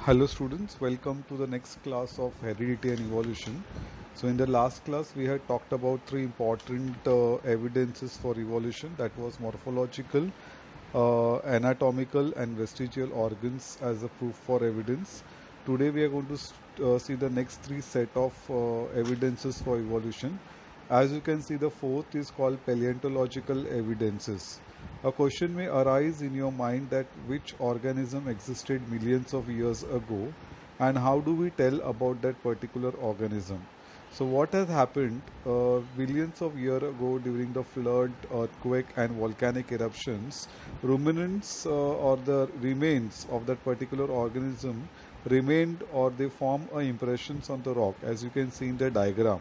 Hello students, welcome to the next class of heredity and evolution. So in the last class we had talked about three important evidences for evolution, that was morphological, anatomical and vestigial organs as a proof for evidence. Today we are going to see the next three set of evidences for evolution. As you can see, the fourth is called paleontological evidences. A question may arise in your mind that which organism existed millions of years ago and how do we tell about that particular organism. So what has happened millions of years ago during the flood, earthquake and volcanic eruptions, ruminants or the remains of that particular organism remained or they form impressions on the rock, as you can see in the diagram.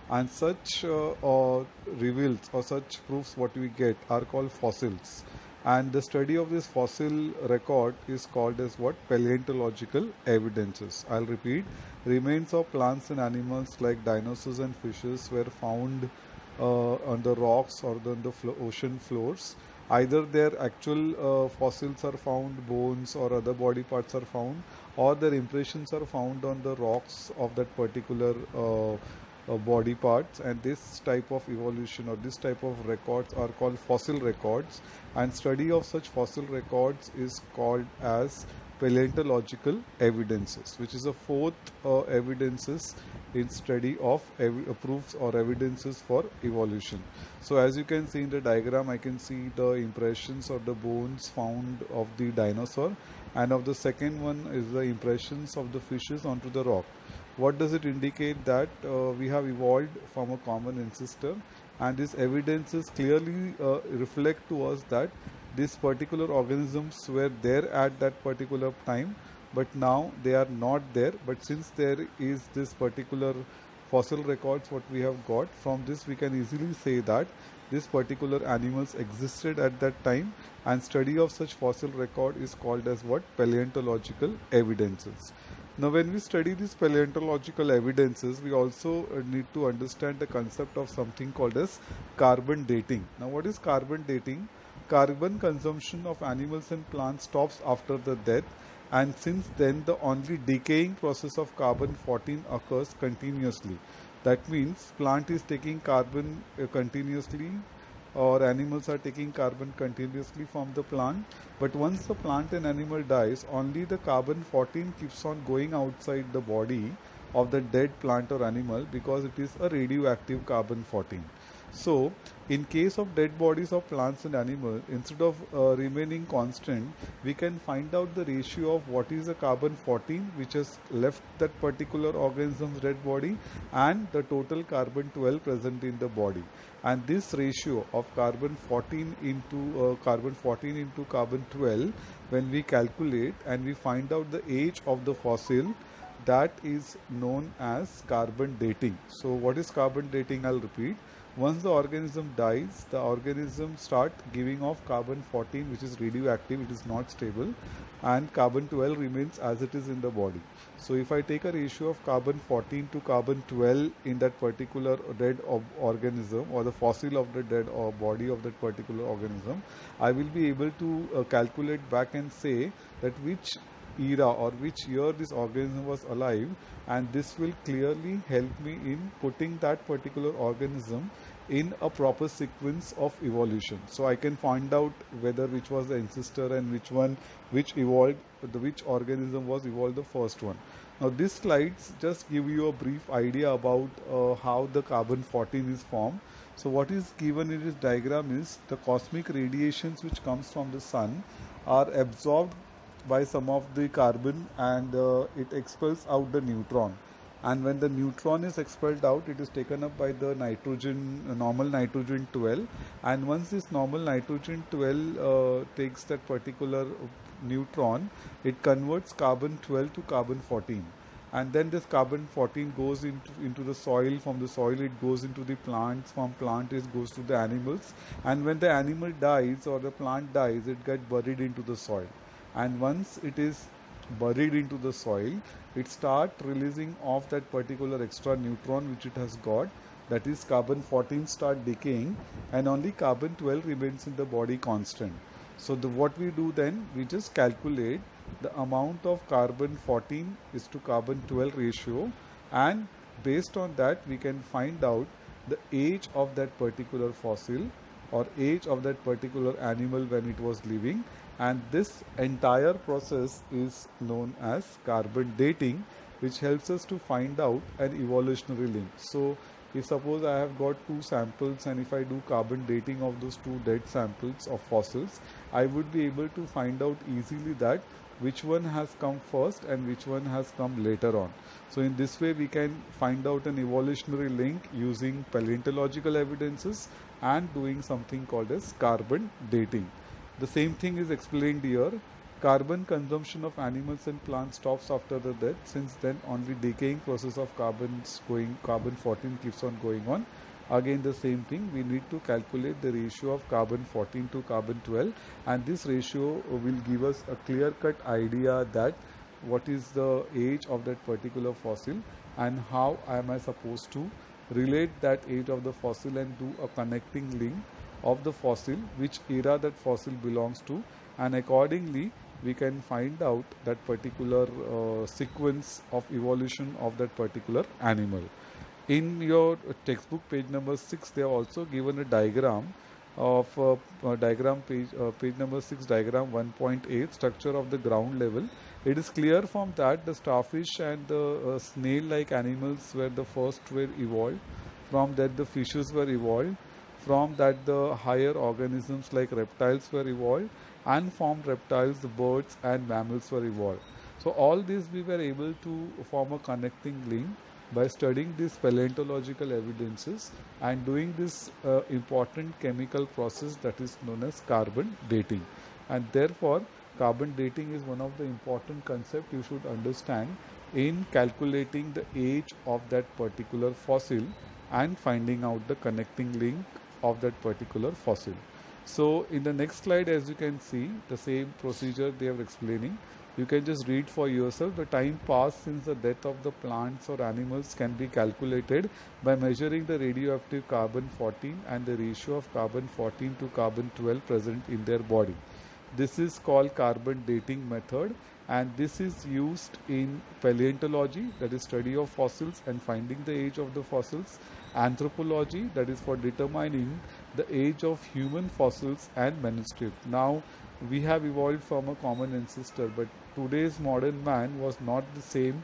And such reveals or such proofs what we get are called fossils, and the study of this fossil record is called as what? Paleontological evidences. I'll repeat: remains of plants and animals like dinosaurs and fishes were found on the rocks or on the ocean floors. Either their actual fossils are found, bones or other body parts are found, or their impressions are found on the rocks of that particular body parts. And this type of evolution or this type of records are called fossil records, and study of such fossil records is called as paleontological evidences, which is a fourth evidences in study of proofs or evidences for evolution. So as you can see in the diagram, I can see the impressions of the bones found of the dinosaur, and of the second one is the impressions of the fishes onto the rock. What does it indicate? That we have evolved from a common ancestor, and these evidences clearly reflect to us that these particular organisms were there at that particular time, but now they are not there. But since there is this particular fossil records what we have got, from this we can easily say that this particular animals existed at that time, and study of such fossil record is called as what? Paleontological evidences. Now, when we study these paleontological evidences, we also need to understand the concept of something called as carbon dating. Now, what is carbon dating? Carbon consumption of animals and plants stops after the death, and since then the only decaying process of carbon-14 occurs continuously. That means plant is taking carbon continuously, or animals are taking carbon continuously from the plant, but once the plant and animal dies, only the carbon-14 keeps on going outside the body of the dead plant or animal, because it is a radioactive carbon-14. So in case of dead bodies of plants and animals, instead of remaining constant, we can find out the ratio of what is the carbon-14 which has left that particular organism's dead body and the total carbon-12 present in the body. And this ratio of carbon-14 into carbon-12, when we calculate and we find out the age of the fossil, that is known as carbon dating. So what is carbon dating? I'll repeat. Once the organism dies, the organism start giving off carbon-14, which is radioactive, it is not stable, and carbon-12 remains as it is in the body. So if I take a ratio of carbon-14 to carbon-12 in that particular dead organism, or the fossil of the dead or body of that particular organism, I will be able to calculate back and say that which era or which year this organism was alive, and this will clearly help me in putting that particular organism in a proper sequence of evolution. So I can find out whether which was the ancestor and which evolved, which organism was evolved the first one. Now these slides just give you a brief idea about how the carbon-14 is formed. So what is given in this diagram is the cosmic radiations which comes from the sun are absorbed by some of the carbon, and it expels out the neutron, and when the neutron is expelled out, it is taken up by the nitrogen, normal nitrogen 12, and once this normal nitrogen 12 takes that particular neutron, it converts carbon 12 to carbon 14, and then this carbon 14 goes into the soil. From the soil it goes into the plants, from plant it goes to the animals, and when the animal dies or the plant dies, it gets buried into the soil. And once it is buried into the soil, it starts releasing off that particular extra neutron which it has got, that is carbon-14 start decaying, and only carbon-12 remains in the body constant. So what we do then, we just calculate the amount of carbon 14 is to carbon 12 ratio, and based on that we can find out the age of that particular fossil or age of that particular animal when it was living, and this entire process is known as carbon dating, which helps us to find out an evolutionary link. So if suppose I have got two samples and if I do carbon dating of those two dead samples of fossils, I would be able to find out easily that which one has come first and which one has come later on. So in this way we can find out an evolutionary link using paleontological evidences and doing something called as carbon dating. The same thing is explained here. Carbon consumption of animals and plants stops after the death. Since then only decaying process of carbon 14 keeps on going on. Again the same thing, we need to calculate the ratio of carbon 14 to carbon 12, and this ratio will give us a clear cut idea that what is the age of that particular fossil and how am I supposed to relate that age of the fossil and do a connecting link of the fossil, which era that fossil belongs to, and accordingly we can find out that particular sequence of evolution of that particular animal. In your textbook page number 6 they have also given a diagram of diagram page number 6, diagram 1.8, structure of the ground level. It is clear from that the starfish and the snail like animals were the first were evolved. From that the fishes were evolved. From that the higher organisms like reptiles were evolved, and from reptiles the birds and mammals were evolved. So all these we were able to form a connecting link by studying these paleontological evidences and doing this important chemical process that is known as carbon dating. And therefore carbon dating is one of the important concepts you should understand in calculating the age of that particular fossil and finding out the connecting link of that particular fossil. So in the next slide, as you can see, the same procedure they are explaining. You can just read for yourself. The time passed since the death of the plants or animals can be calculated by measuring the radioactive carbon 14 and the ratio of carbon 14 to carbon 12 present in their body. This is called carbon dating method, and this is used in paleontology, that is study of fossils and finding the age of the fossils, anthropology, that is for determining the age of human fossils, and manuscript. Now we have evolved from a common ancestor, but today's modern man was not the same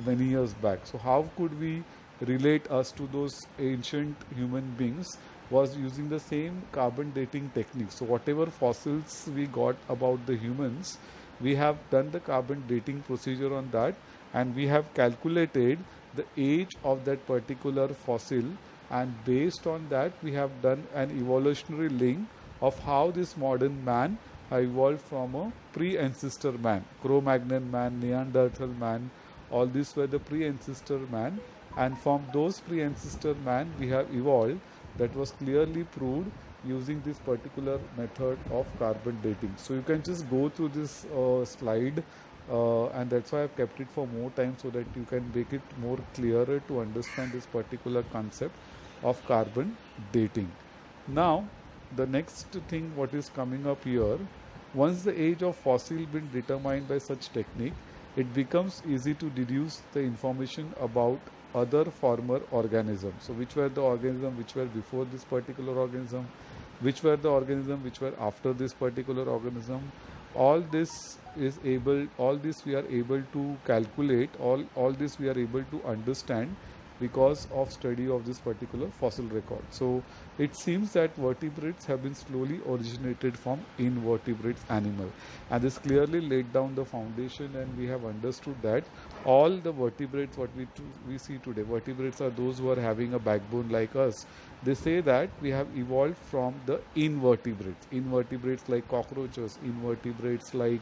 many years back. So how could we relate us to those ancient human beings? Was using the same carbon dating technique. So whatever fossils we got about the humans, we have done the carbon dating procedure on that, and we have calculated the age of that particular fossil, and based on that we have done an evolutionary link of how this modern man evolved from a pre-ancestor man. Cro-Magnon man, Neanderthal man, all these were the pre-ancestor man, and from those pre-ancestor man we have evolved. That was clearly proved using this particular method of carbon dating. So you can just go through this slide, and that's why I've kept it for more time so that you can make it more clearer to understand this particular concept of carbon dating. Now the next thing what is coming up here, once the age of fossil been determined by such technique, it becomes easy to deduce the information about other former organisms. So which were the organisms which were before this particular organism, which were the organisms which were after this particular organism. All this we are able to calculate, all this we are able to understand because of study of this particular fossil record. So it seems that vertebrates have been slowly originated from invertebrates animal, and this clearly laid down the foundation, and we have understood that all the vertebrates what we see today, vertebrates are those who are having a backbone like us. They say that we have evolved from the invertebrates like cockroaches, invertebrates like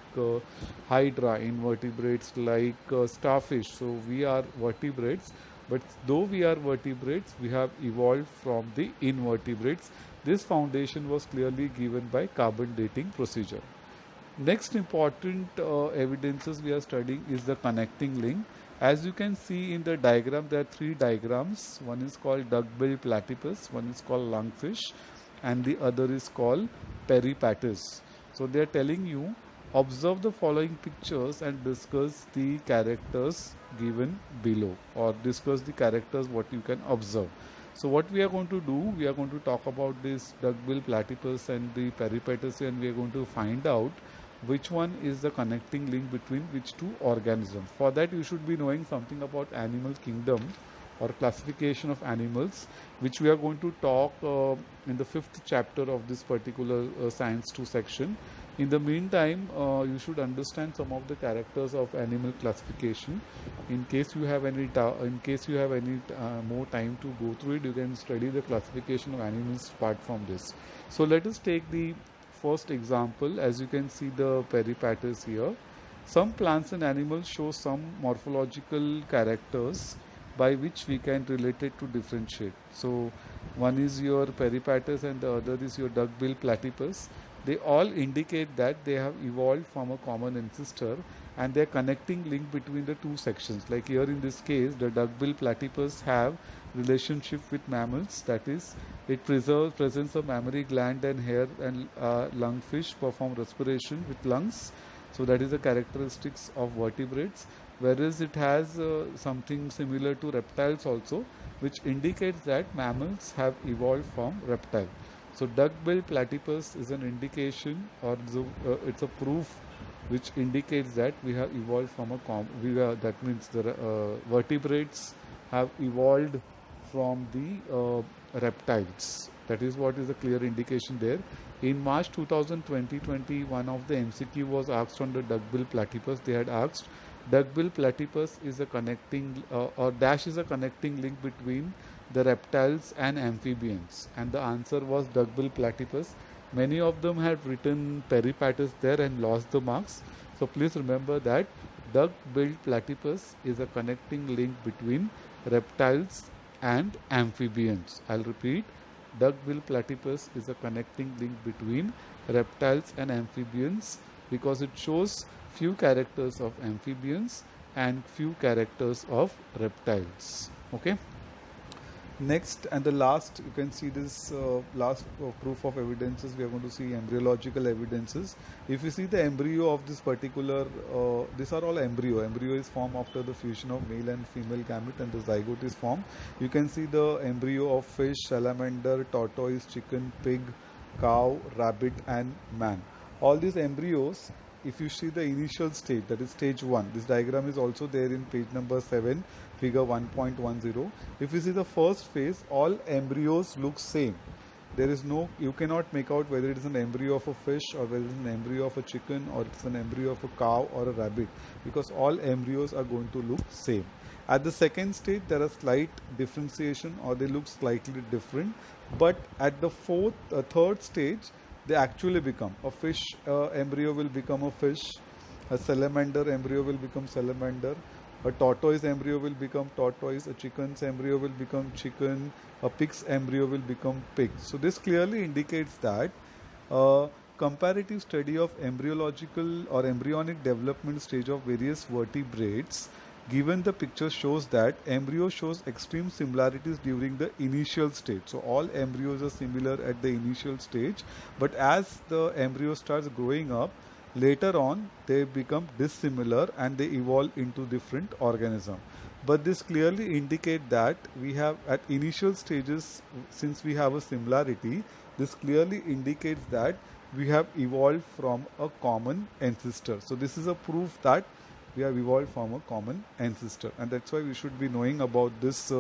hydra, invertebrates like starfish. So we are vertebrates, but though we are vertebrates, we have evolved from the invertebrates. This foundation was clearly given by carbon dating procedure. Next important evidences we are studying is the connecting link. As you can see in the diagram, there are three diagrams. One is called duck-billed platypus, one is called lungfish, and the other is called peripatus. So they are telling you Observe the following pictures and discuss the characters given below, or discuss the characters what you can observe. So what we are going to do, we are going to talk about this duckbill platypus and the peripatus, and we are going to find out which one is the connecting link between which two organisms. For that you should be knowing something about animal kingdom or classification of animals, which we are going to talk in the 5th chapter of this particular science 2 section. In the meantime, you should understand some of the characters of animal classification. In case you have any more time to go through it, you can study the classification of animals apart from this. So let us take the first example. As you can see the peripatus here, some plants and animals show some morphological characters by which we can relate it to differentiate. So one is your peripatus and the other is your duckbill platypus. They all indicate that they have evolved from a common ancestor, and their connecting link between the two sections. Like here in this case, the duckbill platypus have relationship with mammals, that is, it presents a mammary gland and hair, and lungfish perform respiration with lungs. So that is the characteristics of vertebrates, whereas it has something similar to reptiles also, which indicates that mammals have evolved from reptile. So duckbill platypus is an indication, or it's a proof which indicates that we have evolved from that means the vertebrates have evolved from the reptiles. That is what is a clear indication there. In March 2020, one of the MCQ was asked on the duckbill platypus. They had asked, duckbill platypus is a connecting or dash is a connecting link between the reptiles and amphibians, and the answer was duckbill platypus. Many of them had written peripatus there and lost the marks. So please remember that duck-billed platypus is a connecting link between reptiles and amphibians. I'll repeat, duck-billed platypus is a connecting link between reptiles and amphibians because it shows few characters of amphibians and few characters of reptiles. Okay. Next and the last, you can see this last proof of evidences. We are going to see embryological evidences. If you see the embryo of this particular, these are all embryo. Embryo is formed after the fusion of male and female gamete, and the zygote is formed. You can see the embryo of fish, salamander, tortoise, chicken, pig, cow, rabbit, and man. All these embryos, if you see the initial stage, that is stage 1, this diagram is also there in page number 7, figure 1.10. If you see the first phase, all embryos look same. There is no, you cannot make out whether it is an embryo of a fish or whether it is an embryo of a chicken or it's an embryo of a cow or a rabbit, because all embryos are going to look same. At the second stage, there are slight differentiation, or they look slightly different, but at the third stage, they actually become a fish embryo will become a fish, a salamander embryo will become salamander, a tortoise embryo will become tortoise, a chicken's embryo will become chicken, a pig's embryo will become pig. So this clearly indicates that comparative study of embryological or embryonic development stage of various vertebrates given the picture shows that embryo shows extreme similarities during the initial stage. So all embryos are similar at the initial stage, but as the embryo starts growing up, later on they become dissimilar and they evolve into different organisms. But this clearly indicates that we have at initial stages, since we have a similarity, this clearly indicates that we have evolved from a common ancestor. So this is a proof that we have evolved from a common ancestor, and that's why we should be knowing about this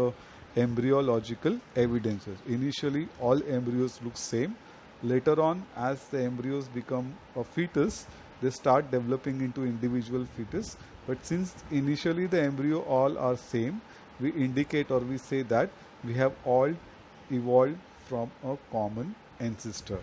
embryological evidences. Initially all embryos look same. Later on, as the embryos become a fetus, they start developing into individual fetus. But since initially the embryo all are same, we indicate or we say that we have all evolved from a common ancestor.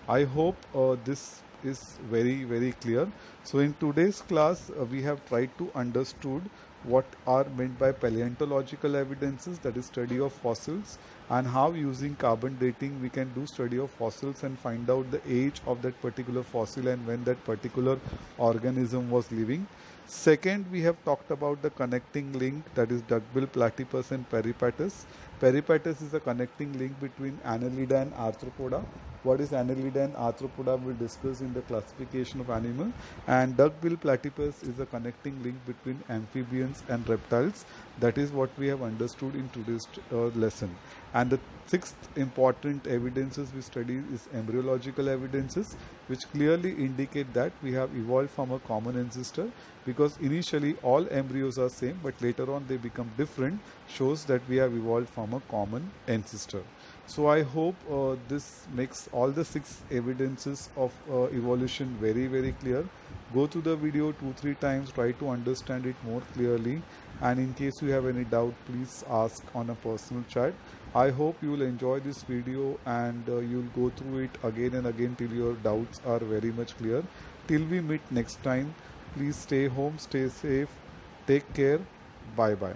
I hope this is very clear. So in today's class, we have tried to understood what are meant by paleontological evidences, that is study of fossils, and how using carbon dating we can do study of fossils and find out the age of that particular fossil and when that particular organism was living. Second, we have talked about the connecting link, that is duckbill platypus and peripatus. Peripatus is a connecting link between Annelida and Arthropoda. What is Annelida and Arthropoda we'll discuss in the classification of animal, and duckbill platypus is a connecting link between amphibians and reptiles. That is what we have understood in today's lesson. And the sixth important evidences we study is embryological evidences, which clearly indicate that we have evolved from a common ancestor, because initially all embryos are same but later on they become different, shows that we have evolved from a common ancestor. So I hope this makes all the 6 evidences of evolution very clear. Go to the video 2-3 times, try to understand it more clearly, and in case you have any doubt, please ask on a personal chat. I hope you will enjoy this video and you'll go through it again and again till your doubts are very much clear. Till we meet next time, please stay home, stay safe, take care, bye bye.